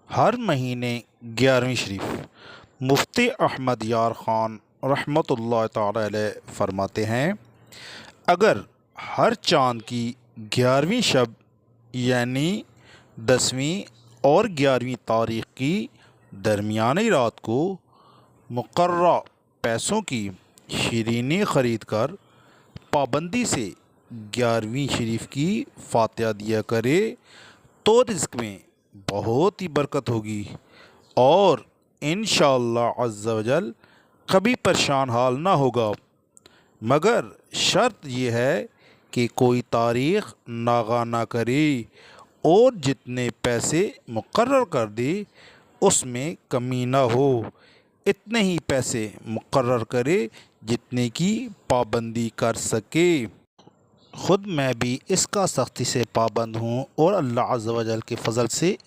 हर महीने 11वीं शरीफ मुफ्ती अहमद यार ख़ान रहमतुल्लाह ताला अलैह फरमाते हैं, अगर हर चाँद की 11वीं शब यानी 10वीं और 11वीं तारीख़ की दरमियानी रात को मुकर्रर पैसों की शीरीनी ख़रीद कर पाबंदी से 11वीं शरीफ की फातिहा दिया करे तो रिज़्क़ में बहुत ही बरकत होगी और इंशाअल्लाह अज़्ज़ा वजल कभी परेशान हाल ना होगा। मगर शर्त यह है कि कोई तारीख़ नागा ना करे और जितने पैसे मुकर्रर कर दे उसमें कमी ना हो। इतने ही पैसे मुकर्रर करे जितने की पाबंदी कर सके। ख़ुद मैं भी इसका सख्ती से पाबंद हूँ और अल्लाह अज़्ज़ा वजल के फ़ज़ल से